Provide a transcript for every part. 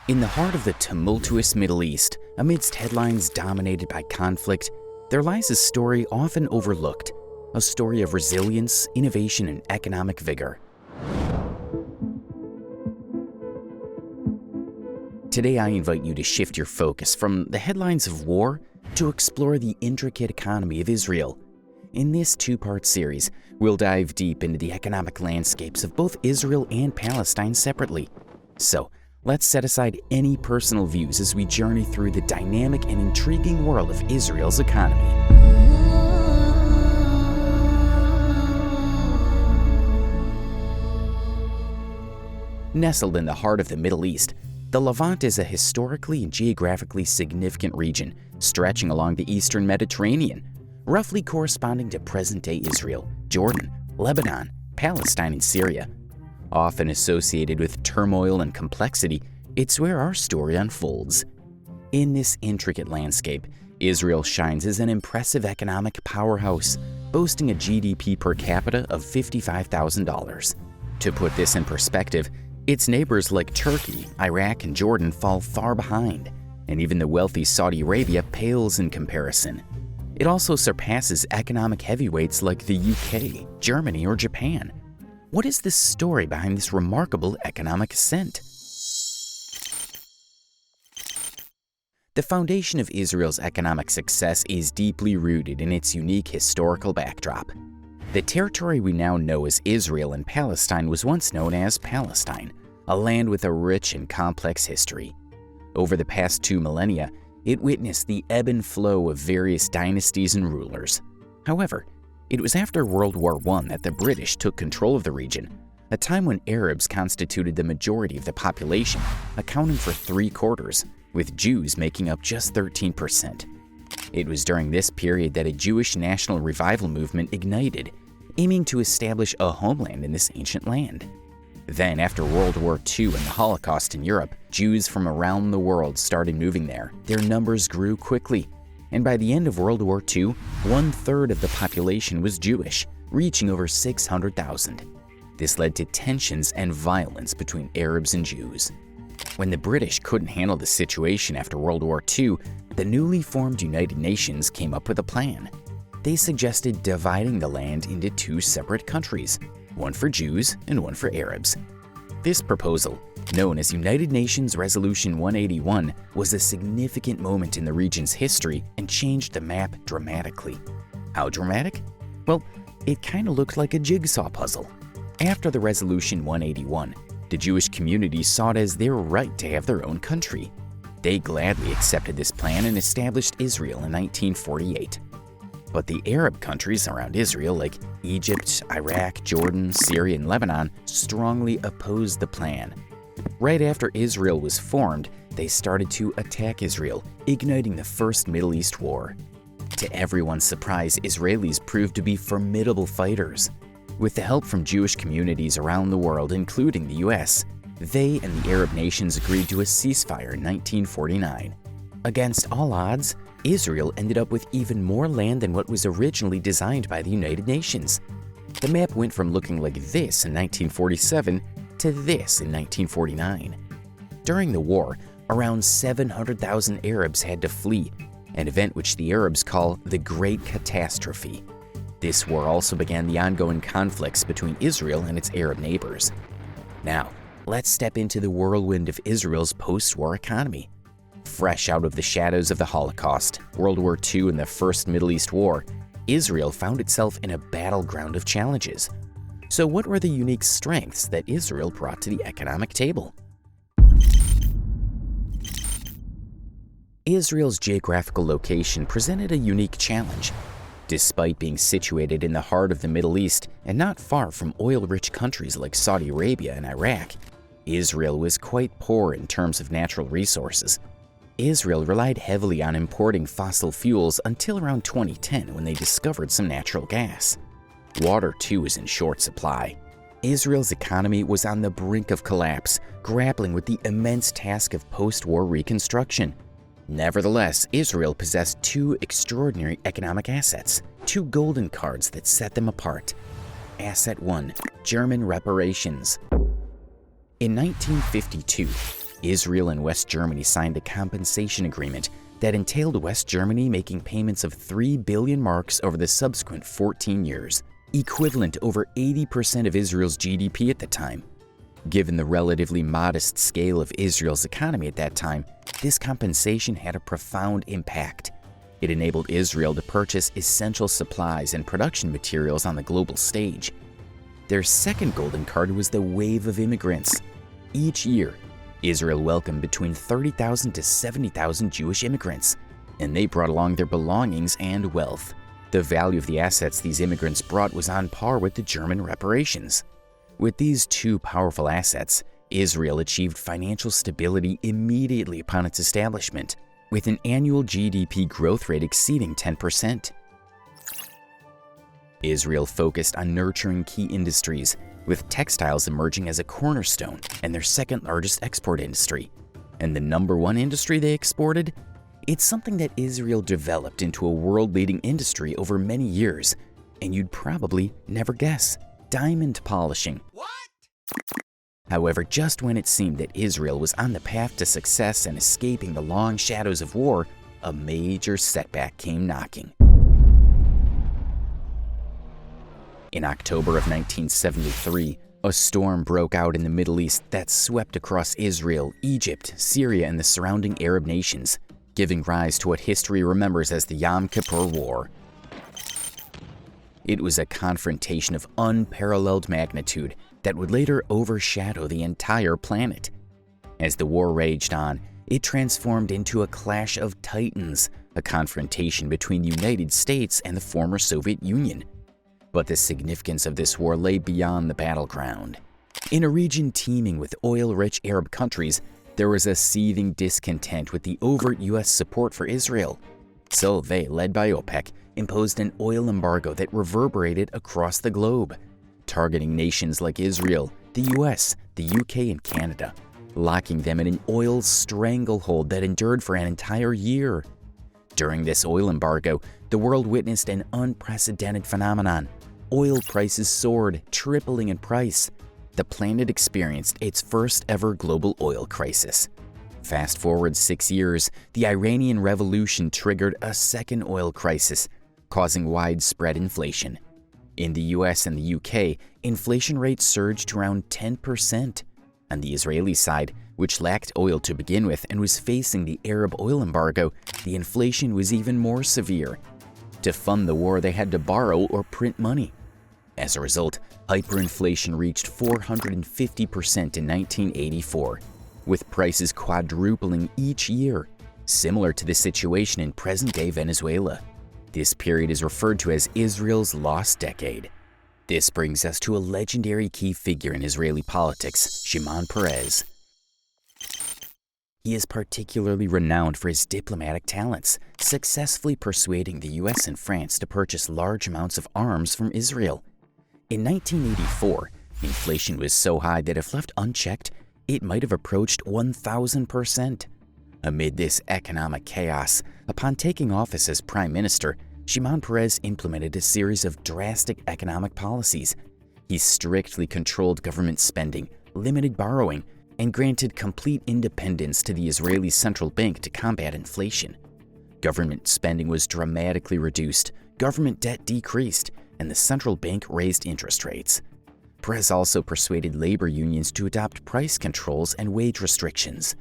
In the heart of the tumultuous Middle East, amidst headlines dominated by conflict, there lies a story often overlooked, a story of resilience, innovation, and economic vigor. Today, I invite you to shift your focus from the headlines of war to explore the intricate economy of Israel. In this two-part series, we'll dive deep into the economic landscapes of both Israel and Palestine separately. So, let's set aside any personal views as we journey through the dynamic and intriguing world of Israel's economy. Nestled in the heart of the Middle East, the Levant is a historically and geographically significant region stretching along the eastern Mediterranean, roughly corresponding to present-day Israel, Jordan, Lebanon, Palestine, and Syria. Often associated with turmoil and complexity, it's where our story unfolds. In this intricate landscape, Israel shines as an impressive economic powerhouse, boasting a GDP per capita of $55,000. To put this in perspective, its neighbors like Turkey, Iraq, and Jordan fall far behind, and even the wealthy Saudi Arabia pales in comparison. It also surpasses economic heavyweights like the UK, Germany, or Japan. What is the story behind this remarkable economic ascent? The foundation of Israel's economic success is deeply rooted in its unique historical backdrop. The territory we now know as Israel and Palestine was once known as Palestine, a land with a rich and complex history. Over the past 2 millennia, it witnessed the ebb and flow of various dynasties and rulers. However, it was after World War I that the British took control of the region, a time when Arabs constituted the majority of the population, accounting for 3/4, with Jews making up just 13%. It was during this period that a Jewish national revival movement ignited, aiming to establish a homeland in this ancient land. Then, after World War II and the Holocaust in Europe, Jews from around the world started moving there. Their numbers grew quickly, and by the end of World War II, 1/3 of the population was Jewish, reaching over 600,000. This led to tensions and violence between Arabs and Jews. When the British couldn't handle the situation after World War II, the newly formed United Nations came up with a plan. They suggested dividing the land into 2 separate countries, one for Jews and one for Arabs. This proposal, known as United Nations Resolution 181, was a significant moment in the region's history and changed the map dramatically. How dramatic? Well, it kind of looked like a jigsaw puzzle. After the Resolution 181, the Jewish community saw it as their right to have their own country. They gladly accepted this plan and established Israel in 1948. But the Arab countries around Israel, like Egypt, Iraq, Jordan, Syria, and Lebanon, strongly opposed the plan. Right after Israel was formed, they started to attack Israel, igniting the First Middle East War. To everyone's surprise, Israelis proved to be formidable fighters. With the help from Jewish communities around the world, including the US, they and the Arab nations agreed to a ceasefire in 1949. Against all odds, Israel ended up with even more land than what was originally designed by the United Nations. The map went from looking like this in 1947 to this in 1949. During the war, around 700,000 Arabs had to flee, an event which the Arabs call the Great Catastrophe. This war also began the ongoing conflicts between Israel and its Arab neighbors. Now, let's step into the whirlwind of Israel's post-war economy. Fresh out of the shadows of the Holocaust, World War II, and the First Middle East War, Israel found itself in a battleground of challenges. So what were the unique strengths that Israel brought to the economic table? Israel's geographical location presented a unique challenge. Despite being situated in the heart of the Middle East and not far from oil-rich countries like Saudi Arabia and Iraq, Israel was quite poor in terms of natural resources. Israel relied heavily on importing fossil fuels until around 2010 when they discovered some natural gas. Water, too, was in short supply. Israel's economy was on the brink of collapse, grappling with the immense task of post-war reconstruction. Nevertheless, Israel possessed 2 extraordinary economic assets, 2 golden cards that set them apart. Asset 1, German reparations. In 1952, Israel and West Germany signed a compensation agreement that entailed West Germany making payments of 3 billion marks over the subsequent 14 years, equivalent to over 80% of Israel's GDP at the time. Given the relatively modest scale of Israel's economy at that time, this compensation had a profound impact. It enabled Israel to purchase essential supplies and production materials on the global stage. Their second golden card was the wave of immigrants. Each year, Israel welcomed between 30,000 to 70,000 Jewish immigrants, and they brought along their belongings and wealth. The value of the assets these immigrants brought was on par with the German reparations. With these two powerful assets, Israel achieved financial stability immediately upon its establishment, with an annual GDP growth rate exceeding 10%. Israel focused on nurturing key industries, with textiles emerging as a cornerstone and their second largest export industry. And the number one industry they exported? It's something that Israel developed into a world-leading industry over many years, and you'd probably never guess: diamond polishing. What? However, just when it seemed that Israel was on the path to success and escaping the long shadows of war, a major setback came knocking. In October of 1973, a storm broke out in the Middle East that swept across Israel, Egypt, Syria, and the surrounding Arab nations, giving rise to what history remembers as the Yom Kippur War. It was a confrontation of unparalleled magnitude that would later overshadow the entire planet. As the war raged on, it transformed into a clash of titans, a confrontation between the United States and the former Soviet Union. But the significance of this war lay beyond the battleground. In a region teeming with oil-rich Arab countries, there was a seething discontent with the overt U.S. support for Israel. So they, led by OPEC, imposed an oil embargo that reverberated across the globe, targeting nations like Israel, the US, the UK, and Canada, locking them in an oil stranglehold that endured for an entire year. During this oil embargo, the world witnessed an unprecedented phenomenon. Oil prices soared, tripling in price. The planet experienced its first ever global oil crisis. Fast forward 6 years, the Iranian Revolution triggered a second oil crisis, causing widespread inflation. In the US and the UK, inflation rates surged to around 10%. On the Israeli side, which lacked oil to begin with and was facing the Arab oil embargo, the inflation was even more severe. To fund the war, they had to borrow or print money. As a result, hyperinflation reached 450% in 1984, with prices quadrupling each year, similar to the situation in present-day Venezuela. This period is referred to as Israel's lost decade. This brings us to a legendary key figure in Israeli politics, Shimon Peres. He is particularly renowned for his diplomatic talents, successfully persuading the US and France to purchase large amounts of arms from Israel. In 1984, inflation was so high that if left unchecked, it might have approached 1,000%. Amid this economic chaos, upon taking office as prime minister, Shimon Peres implemented a series of drastic economic policies. He strictly controlled government spending, limited borrowing, and granted complete independence to the Israeli central bank to combat inflation. Government spending was dramatically reduced, government debt decreased, and the central bank raised interest rates. Peres also persuaded labor unions to adopt price controls and wage restrictions.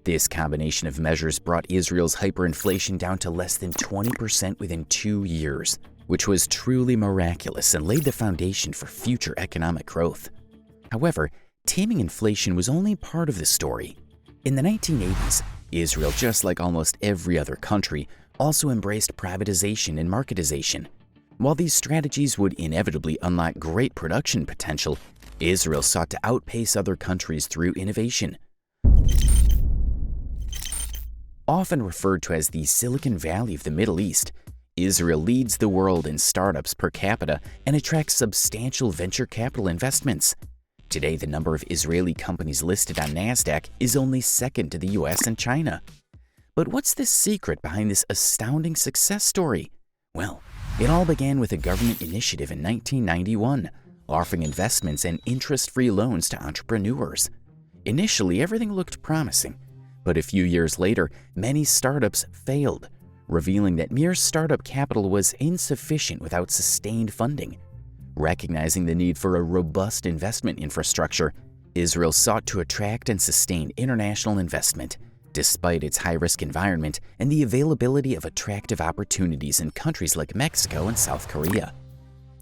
This combination of measures brought Israel's hyperinflation down to less than 20% within 2 years, which was truly miraculous and laid the foundation for future economic growth. However, taming inflation was only part of the story. In the 1980s, Israel, just like almost every other country, also embraced privatization and marketization. While these strategies would inevitably unlock great production potential, Israel sought to outpace other countries through innovation. Often referred to as the Silicon Valley of the Middle East, Israel leads the world in startups per capita and attracts substantial venture capital investments. Today, the number of Israeli companies listed on NASDAQ is only second to the US and China. But what's the secret behind this astounding success story? Well, it all began with a government initiative in 1991, offering investments and interest-free loans to entrepreneurs. Initially, everything looked promising, but a few years later, many startups failed, revealing that mere startup capital was insufficient without sustained funding. Recognizing the need for a robust investment infrastructure, Israel sought to attract and sustain international investment, despite its high-risk environment and the availability of attractive opportunities in countries like Mexico and South Korea.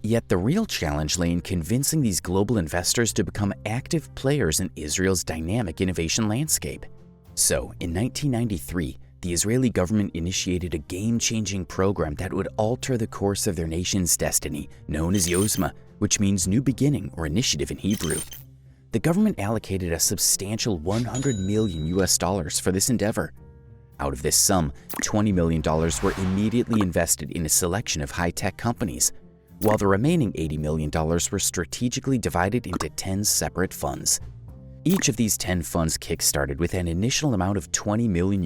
Yet the real challenge lay in convincing these global investors to become active players in Israel's dynamic innovation landscape. So, in 1993, the Israeli government initiated a game-changing program that would alter the course of their nation's destiny, known as Yozma, which means new beginning or initiative in Hebrew. The government allocated a substantial $100 million for this endeavor. Out of this sum, $20 million were immediately invested in a selection of high-tech companies, while the remaining $80 million were strategically divided into 10 separate funds. Each of these 10 funds kickstarted with an initial amount of $20 million,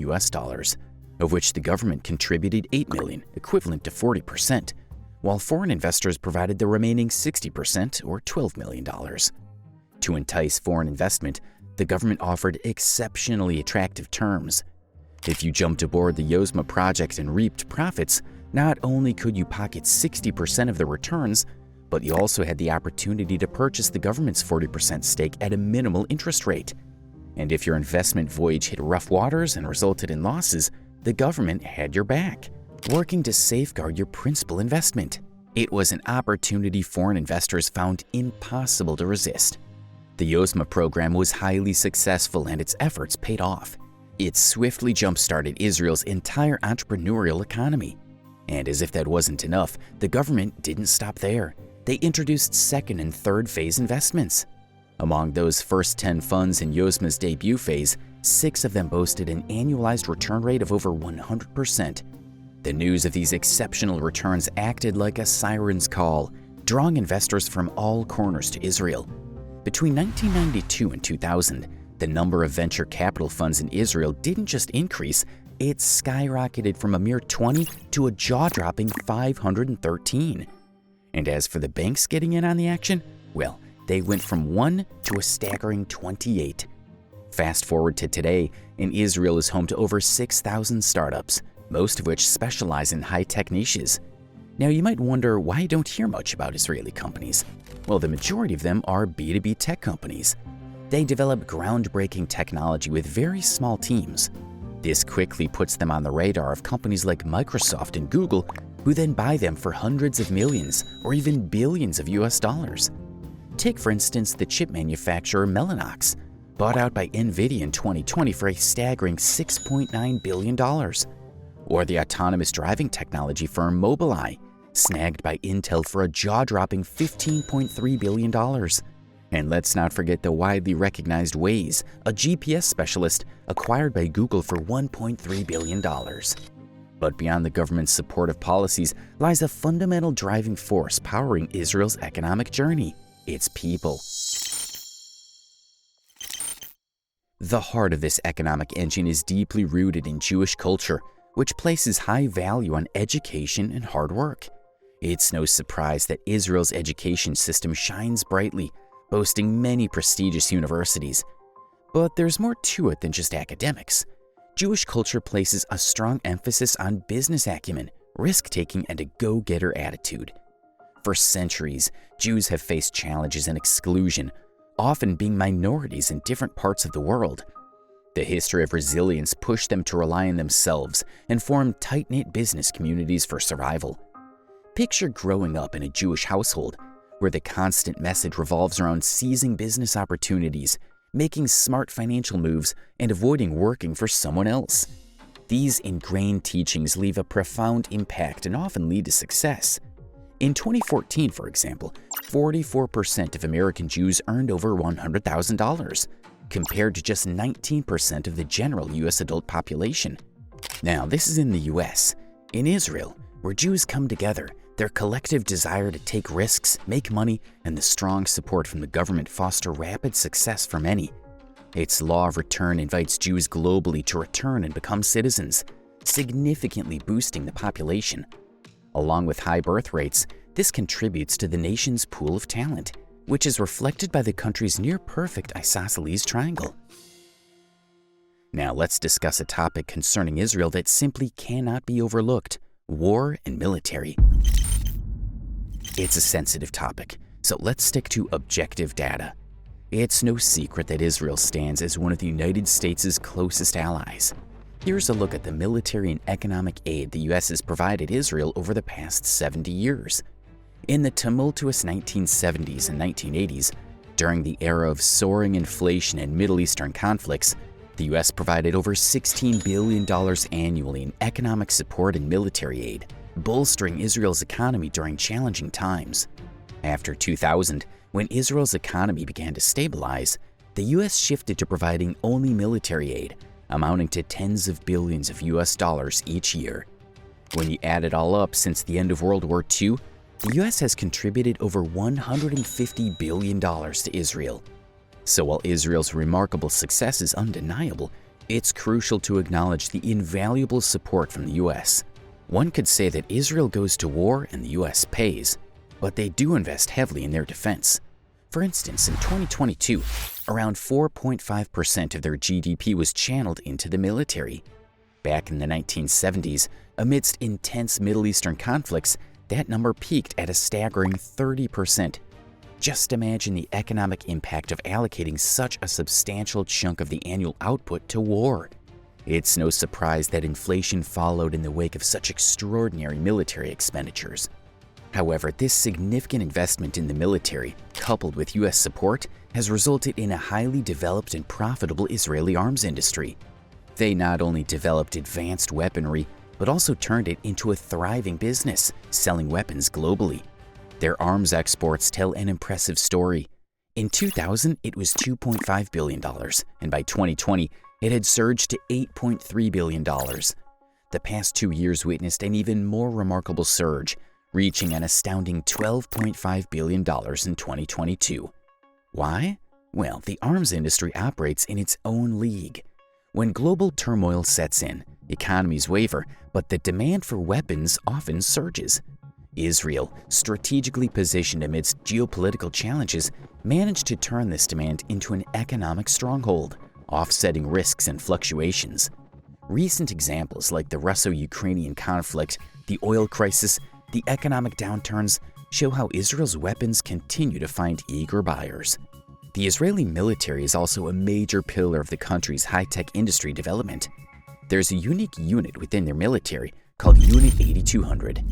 of which the government contributed $8 million, equivalent to 40%, while foreign investors provided the remaining 60%, or $12 million. To entice foreign investment, the government offered exceptionally attractive terms. If you jumped aboard the Yozma project and reaped profits, not only could you pocket 60% of the returns, but you also had the opportunity to purchase the government's 40% stake at a minimal interest rate. And if your investment voyage hit rough waters and resulted in losses, the government had your back, working to safeguard your principal investment. It was an opportunity foreign investors found impossible to resist. The Yozma program was highly successful and its efforts paid off. It swiftly jump-started Israel's entire entrepreneurial economy. And as if that wasn't enough, the government didn't stop there. They introduced second and third phase investments. Among those first 10 funds in Yozma's debut phase, 6 of them boasted an annualized return rate of over 100%. The news of these exceptional returns acted like a siren's call, drawing investors from all corners to Israel. Between 1992 and 2000, the number of venture capital funds in Israel didn't just increase, it skyrocketed from a mere 20 to a jaw-dropping 513. And as for the banks getting in on the action, well, they went from 1 to a staggering 28. Fast forward to today, and Israel is home to over 6,000 startups, most of which specialize in high-tech niches. Now, you might wonder why I don't hear much about Israeli companies. Well, the majority of them are B2B tech companies. They develop groundbreaking technology with very small teams. This quickly puts them on the radar of companies like Microsoft and Google, who then buy them for hundreds of millions or even billions of US dollars. Take, for instance, the chip manufacturer Mellanox, bought out by NVIDIA in 2020 for a staggering $6.9 billion. Or the autonomous driving technology firm Mobileye, snagged by Intel for a jaw-dropping $15.3 billion. And let's not forget the widely recognized Waze, a GPS specialist acquired by Google for $1.3 billion. But beyond the government's supportive policies lies a fundamental driving force powering Israel's economic journey: its people. The heart of this economic engine is deeply rooted in Jewish culture, which places high value on education and hard work. It's no surprise that Israel's education system shines brightly, boasting many prestigious universities. But there's more to it than just academics. Jewish culture places a strong emphasis on business acumen, risk-taking, and a go-getter attitude. For centuries, Jews have faced challenges and exclusion, often being minorities in different parts of the world. The history of resilience pushed them to rely on themselves and form tight-knit business communities for survival. Picture growing up in a Jewish household, where the constant message revolves around seizing business opportunities, making smart financial moves, and avoiding working for someone else. These ingrained teachings leave a profound impact and often lead to success. In 2014, for example, 44% of American Jews earned over $100,000, compared to just 19% of the general U.S. adult population. Now, this is in the U.S. In Israel, where Jews come together, their collective desire to take risks, make money, and the strong support from the government foster rapid success for many. Its law of return invites Jews globally to return and become citizens, significantly boosting the population. Along with high birth rates, this contributes to the nation's pool of talent, which is reflected by the country's near-perfect isosceles triangle. Now let's discuss a topic concerning Israel that simply cannot be overlooked: war and military. It's a sensitive topic, so let's stick to objective data. It's no secret that Israel stands as one of the United States' closest allies. Here's a look at the military and economic aid the US has provided Israel over the past 70 years. In the tumultuous 1970s and 1980s, during the era of soaring inflation and Middle Eastern conflicts, the US provided over $16 billion annually in economic support and military aid, bolstering Israel's economy during challenging times. After 2000, when Israel's economy began to stabilize, the US shifted to providing only military aid, amounting to tens of billions of US dollars each year. When you add it all up since the end of World War II, the US has contributed over $150 billion to Israel. So while Israel's remarkable success is undeniable, it's crucial to acknowledge the invaluable support from the US. One could say that Israel goes to war and the US pays, but they do invest heavily in their defense. For instance, in 2022, around 4.5% of their GDP was channeled into the military. Back in the 1970s, amidst intense Middle Eastern conflicts, that number peaked at a staggering 30%. Just imagine the economic impact of allocating such a substantial chunk of the annual output to war. It's no surprise that inflation followed in the wake of such extraordinary military expenditures. However, this significant investment in the military, coupled with US support, has resulted in a highly developed and profitable Israeli arms industry. They not only developed advanced weaponry, but also turned it into a thriving business, selling weapons globally. Their arms exports tell an impressive story. In 2000, it was $2.5 billion, and by 2020, it had surged to $8.3 billion. The past 2 years witnessed an even more remarkable surge, reaching an astounding $12.5 billion in 2022. Why? Well, the arms industry operates in its own league. When global turmoil sets in, economies waver, but the demand for weapons often surges. Israel, strategically positioned amidst geopolitical challenges, managed to turn this demand into an economic stronghold, offsetting risks and fluctuations. Recent examples like the Russo-Ukrainian conflict, the oil crisis, the economic downturns show how Israel's weapons continue to find eager buyers. The Israeli military is also a major pillar of the country's high-tech industry development. There's a unique unit within their military called Unit 8200.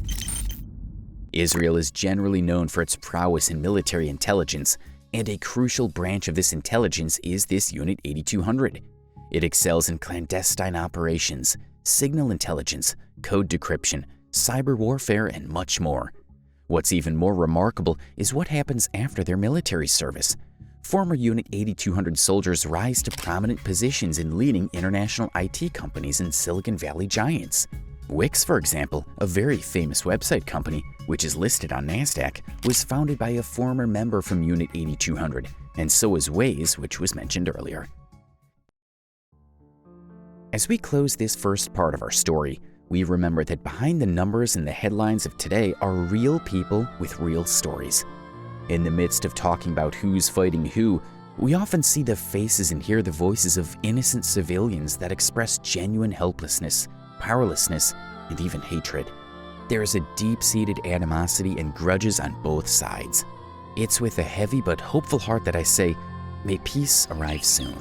Israel is generally known for its prowess in military intelligence, and a crucial branch of this intelligence is this Unit 8200. It excels in clandestine operations, signal intelligence, code decryption, cyber warfare, and much more. What's even more remarkable is what happens after their military service. Former Unit 8200 soldiers rise to prominent positions in leading international IT companies and Silicon Valley giants. Wix, for example, a very famous website company, which is listed on NASDAQ, was founded by a former member from Unit 8200, and so is Waze, which was mentioned earlier. As we close this first part of our story, we remember that behind the numbers and the headlines of today are real people with real stories. In the midst of talking about who's fighting who, we often see the faces and hear the voices of innocent civilians that express genuine helplessness, powerlessness, and even hatred. There is a deep-seated animosity and grudges on both sides. It's with a heavy but hopeful heart that I say, may peace arrive soon.